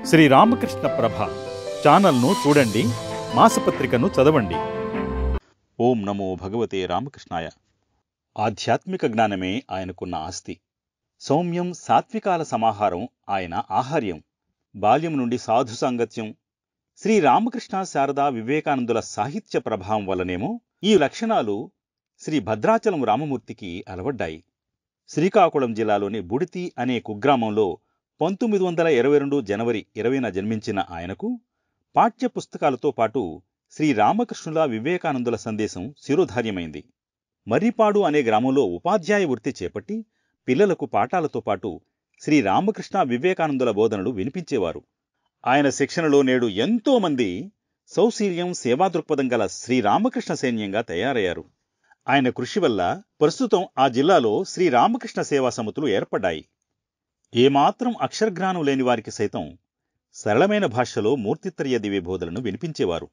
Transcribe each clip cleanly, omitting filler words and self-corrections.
శ్రీ రామకృష్ణ ప్రభ ఛానల్ను చూడండి, మాసపత్రికను చదవండి. ఓం నమో భగవతే రామకృష్ణాయ. ఆధ్యాత్మిక జ్ఞానమే ఆయనకున్న ఆస్తి. సౌమ్యం, సాత్వికాల సమాహారం ఆయన ఆహార్యం. బాల్యం నుండి సాధు సాంగత్యం, శ్రీ రామకృష్ణ శారదా వివేకానందుల సాహిత్య ప్రభావం వల్లనేమో ఈ లక్షణాలు శ్రీ భద్రాచలం రామమూర్తికి అలవడ్డాయి. శ్రీకాకుళం జిల్లాలోని బుడితి అనే కుగ్రామంలో 1922 జనవరి 20న జన్మించిన ఆయనకు పాఠ్య పుస్తకాలతో పాటు శ్రీ రామకృష్ణుల వివేకానందుల సందేశం శిరోధార్యమైంది. మర్రిపాడు అనే గ్రామంలో ఉపాధ్యాయ వృత్తి చేపట్టి పిల్లలకు పాఠాలతో పాటు శ్రీ రామకృష్ణ వివేకానందుల బోధనలు వినిపించేవారు. ఆయన శిక్షణలో నేడు ఎంతో మంది సౌశీల్యం, సేవాదృక్పథం గల శ్రీరామకృష్ణ సైన్యంగా తయారయ్యారు. ఆయన కృషి వల్ల ప్రస్తుతం ఆ జిల్లాలో శ్రీరామకృష్ణ సేవా సమితులు ఏర్పడ్డాయి. ఏమాత్రం అక్షరజ్ఞానం లేని వారికి సైతం సరళమైన భాషలో మూర్తిత్రయ దివ్య బోధలను వినిపించేవారు.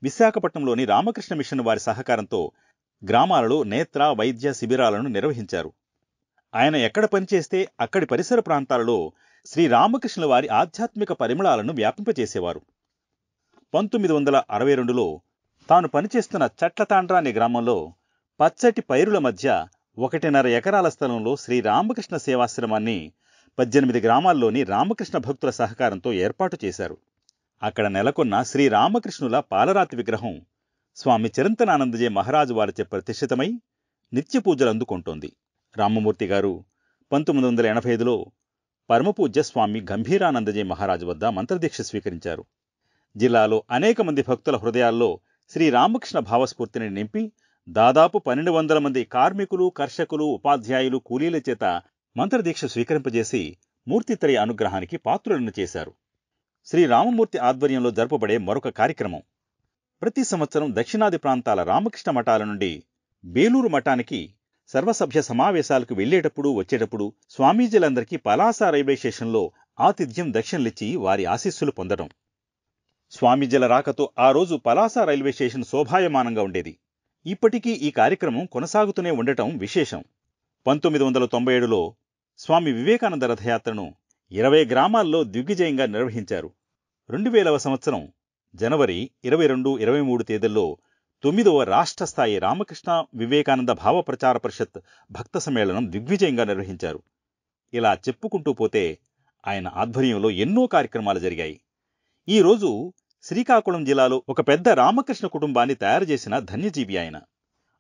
విశాఖపట్నంలోని రామకృష్ణ మిషన్ వారి సహకారంతో గ్రామాలలో నేత్ర, వైద్య శిబిరాలను నిర్వహించారు. ఆయన ఎక్కడ పనిచేస్తే అక్కడి పరిసర ప్రాంతాలలో శ్రీరామకృష్ణుల వారి ఆధ్యాత్మిక పరిమళాలను వ్యాపింపచేసేవారు. 1962లో తాను పనిచేస్తున్న చట్లతాండ్ర అనే గ్రామంలో పచ్చటి పైరుల మధ్య 1.5 ఎకరాల స్థలంలో శ్రీరామకృష్ణ సేవాశ్రమాన్ని 18 గ్రామాల్లోని రామకృష్ణ భక్తుల సహకారంతో ఏర్పాటు చేశారు. అక్కడ నెలకొన్న శ్రీరామకృష్ణుల పాలరాతి విగ్రహం స్వామి చిరంతనానందజీ మహారాజు వారిచే ప్రతిష్ఠితమై నిత్య పూజలు అందుకుంటోంది. రామమూర్తి గారు 1985లో పరమపూజ్య స్వామి గంభీరానందజీ మహారాజు వద్ద మంత్రదీక్ష స్వీకరించారు. జిల్లాలో అనేక మంది భక్తుల హృదయాల్లో శ్రీరామకృష్ణ భావస్ఫూర్తిని నింపి దాదాపు 1200 మంది కార్మికులు, కర్షకులు, ఉపాధ్యాయులు, కూలీల చేత మంత్రదీక్ష స్వీకరింపజేసి మూర్తిత్రయ అనుగ్రహానికి పాత్రులను చేశారు. శ్రీరామమూర్తి ఆధ్వర్యంలో జరపబడే మరొక కార్యక్రమం, ప్రతి సంవత్సరం దక్షిణాది ప్రాంతాల రామకృష్ణ మఠాల నుండి బేలూరు మఠానికి సర్వసభ్య సమావేశాలకు వెళ్లేటప్పుడు వచ్చేటప్పుడు స్వామీజీలందరికీ పలాస రైల్వే స్టేషన్లో ఆతిథ్యం, దక్షిణలిచ్చి వారి ఆశీస్సులు పొందడం. స్వామీజీల రాకతో ఆ రోజు పలాస రైల్వే స్టేషన్ శోభాయమానంగా ఉండేది. ఇప్పటికీ ఈ కార్యక్రమం కొనసాగుతూనే ఉండటం విశేషం. 1997లో స్వామి వివేకానంద రథయాత్రను 20 గ్రామాల్లో దిగ్విజయంగా నిర్వహించారు. 2000వ సంవత్సరం జనవరి 22, 23 తేదీల్లో 9వ రాష్ట్ర స్థాయి రామకృష్ణ వివేకానంద భావ ప్రచార పరిషత్ భక్త సమ్మేళనం దిగ్విజయంగా నిర్వహించారు. ఇలా చెప్పుకుంటూ పోతే ఆయన ఆధ్వర్యంలో ఎన్నో కార్యక్రమాలు జరిగాయి. ఈ రోజు శ్రీకాకుళం జిల్లాలో ఒక పెద్ద రామకృష్ణ కుటుంబాన్ని తయారు చేసిన ధన్యజీవి ఆయన.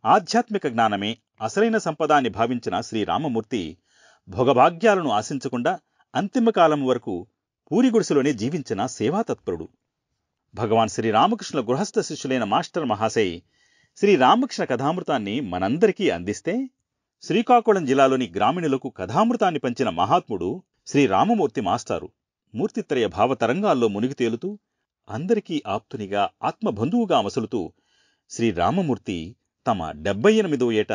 ఆధ్యాత్మిక జ్ఞానమే అసలైన సంపద అని భావించిన శ్రీరామమూర్తి భోగభాగ్యాలను ఆశించకుండా అంతిమ కాలం వరకు పూరి గుడిసెలోనే జీవించిన సేవాతత్పరుడు. భగవాన్ శ్రీరామకృష్ణుల గృహస్థ శిష్యులైన మాస్టర్ మహాశయ్ శ్రీరామకృష్ణ కథామృతాన్ని మనందరికీ అందిస్తే, శ్రీకాకుళం జిల్లాలోని గ్రామీణులకు కథామృతాన్ని పంచిన మహాత్ముడు శ్రీరామమూర్తి మాస్టారు. మూర్తిత్రయ భావతరంగాల్లో మునిగి తేలుతూ అందరికీ ఆప్తునిగా, ఆత్మబంధువుగా మసలుతూ శ్రీరామమూర్తి తమ 78వ ఏట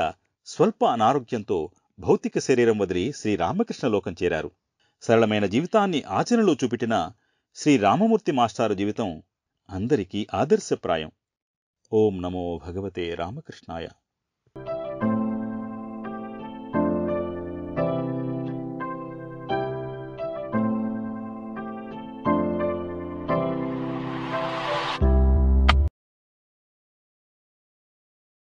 స్వల్ప అనారోగ్యంతో భౌతిక శరీరం వదిలి శ్రీరామకృష్ణ లోకం చేరారు. సరళమైన జీవితాన్ని ఆచరణలో చూపెట్టిన శ్రీరామమూర్తి మాస్టారు జీవితం అందరికీ ఆదర్శప్రాయం. ఓం నమో భగవతే రామకృష్ణాయ.